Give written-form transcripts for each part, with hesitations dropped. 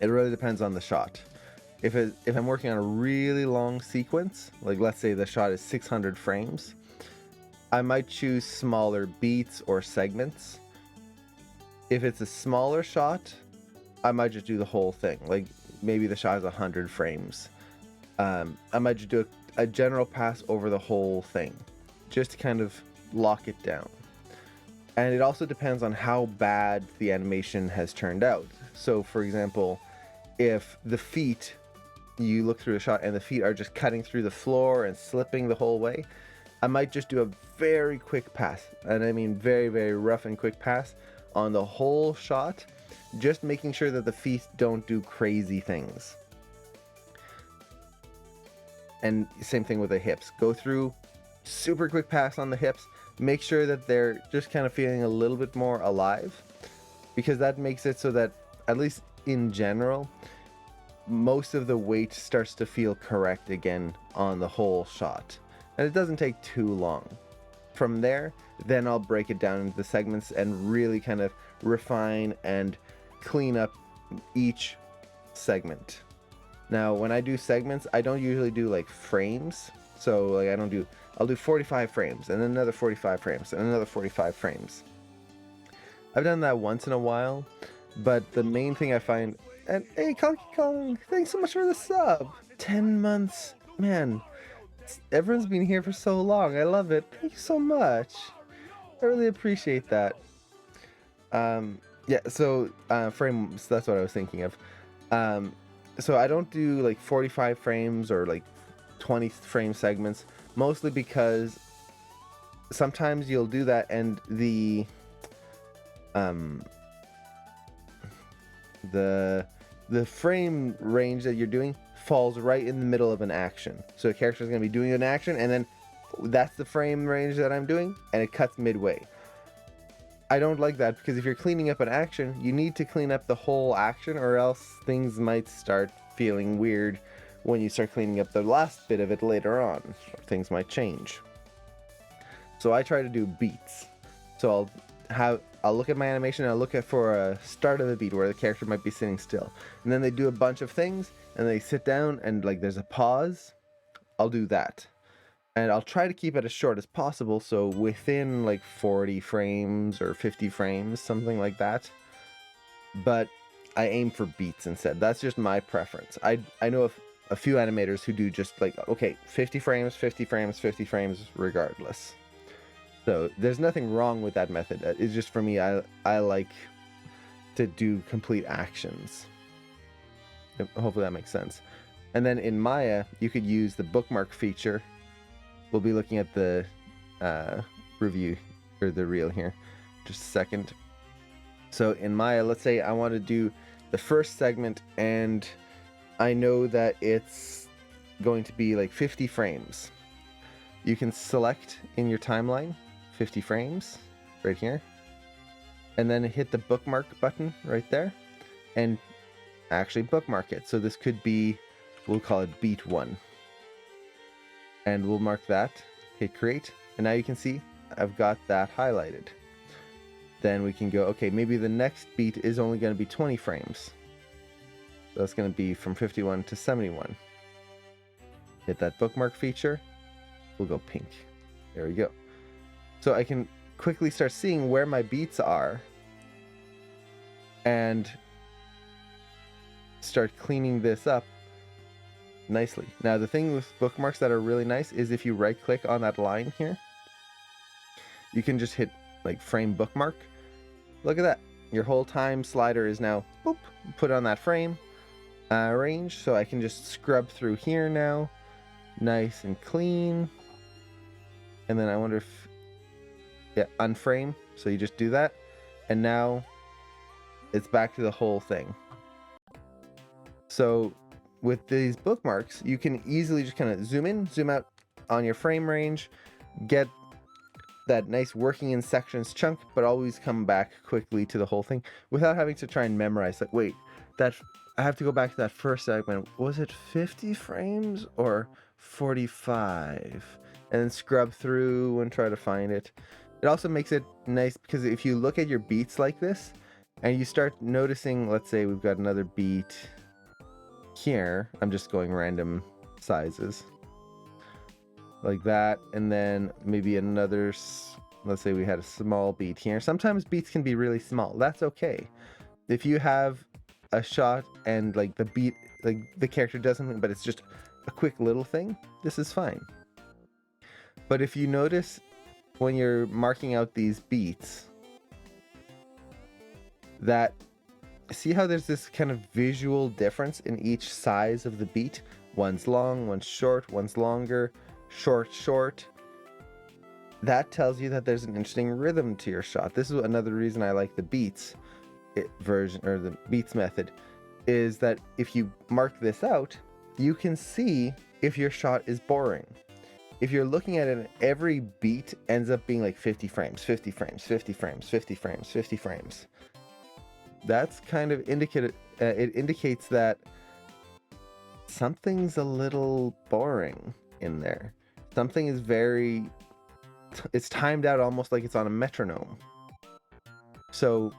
It really depends on the shot. If I'm working on a really long sequence, like let's say the shot is 600 frames, I might choose smaller beats or segments. If it's a smaller shot, I might just do the whole thing. Like maybe the shot is 100 frames. I might just do a general pass over the whole thing, just to kind of lock it down. And it also depends on how bad the animation has turned out. So for example, if the feet, you look through the shot and the feet are just cutting through the floor and slipping the whole way, I might just do a very quick pass, and I mean very, very rough and quick pass on the whole shot, just making sure that the feet don't do crazy things. And same thing with the hips. Go through, super quick pass on the hips, make sure that they're just kind of feeling a little bit more alive, because that makes it so that, at least in general, most of the weight starts to feel correct again on the whole shot. And it doesn't take too long. From there, then I'll break it down into the segments and really kind of refine and clean up each segment. Now, when I do segments, I don't usually do like frames. So like I'll do 45 frames and then another 45 frames and another 45 frames. I've done that once in a while, but the main thing I find, and hey, Conky Kong, thanks so much for the sub. 10 months, man. Everyone's been here for so long. I love it. Thank you so much. I really appreciate that. Yeah, so frames, that's what I was thinking of. So I don't do like 45 frames or like 20 frame segments, mostly because sometimes you'll do that and the frame range that you're doing falls right in the middle of an action. So the character is going to be doing an action, and then that's the frame range that I'm doing, and it cuts midway. I don't like that, because if you're cleaning up an action, you need to clean up the whole action, or else things might start feeling weird when you start cleaning up the last bit of it later on. Things might change. So I try to do beats. So I'll look at my animation and I'll look for a start of a beat where the character might be sitting still. And then they do a bunch of things and they sit down and like there's a pause. I'll do that. And I'll try to keep it as short as possible, so within like 40 frames or 50 frames, something like that. But I aim for beats instead. That's just my preference. I know a few animators who do just like, okay, 50 frames, 50 frames, 50 frames regardless. So there's nothing wrong with that method. It's just for me, I like to do complete actions. Hopefully that makes sense. And then in Maya, you could use the bookmark feature. We'll be looking at the review, or the reel here, just a second. So in Maya, let's say I want to do the first segment and I know that it's going to be like 50 frames. You can select in your timeline 50 frames right here, and then hit the bookmark button right there and actually bookmark it. So this could be, we'll call it beat 1. And we'll mark that, hit create, and now you can see I've got that highlighted. Then we can go, okay, maybe the next beat is only going to be 20 frames. So that's going to be from 51 to 71. Hit that bookmark feature, we'll go pink. There we go. So I can quickly start seeing where my beats are and start cleaning this up nicely. Now the thing with bookmarks that are really nice is if you right click on that line here, you can just hit like frame bookmark. Look at that, your whole time slider is now boop, put on that frame range, so I can just scrub through here now nice and clean. And then I wonder if, yeah, unframe, so you just do that and now it's back to the whole thing. So with these bookmarks, you can easily just kind of zoom in, zoom out on your frame range, get that nice working in sections chunk, but always come back quickly to the whole thing without having to try and memorize, like, wait, that I have to go back to that first segment. Was it 50 frames or 45? And then scrub through and try to find it. It also makes it nice because if you look at your beats like this, And you start noticing, let's say we've got another beat here. I'm just going random sizes like that. And then maybe another, let's say we had a small beat here. Sometimes beats can be really small. That's okay. If you have a shot and like the beat, like the character does something, but it's just a quick little thing, this is fine. But if you notice when you're marking out these beats, that see how there's this kind of visual difference in each size of the beat? One's long, one's short, one's longer, short, short. That tells you that there's an interesting rhythm to your shot. This is another reason I like the beats version, or the beats method, is that if you mark this out, you can see if your shot is boring. If you're looking at it, every beat ends up being like 50 frames, 50 frames, 50 frames, 50 frames, 50 frames. That's kind of indicated. It indicates that something's a little boring in there. Something is very. It's timed out almost like it's on a metronome. So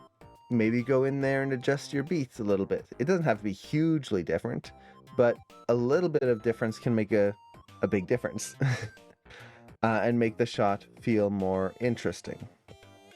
maybe go in there and adjust your beats a little bit. It doesn't have to be hugely different, but a little bit of difference can make a big difference and make the shot feel more interesting.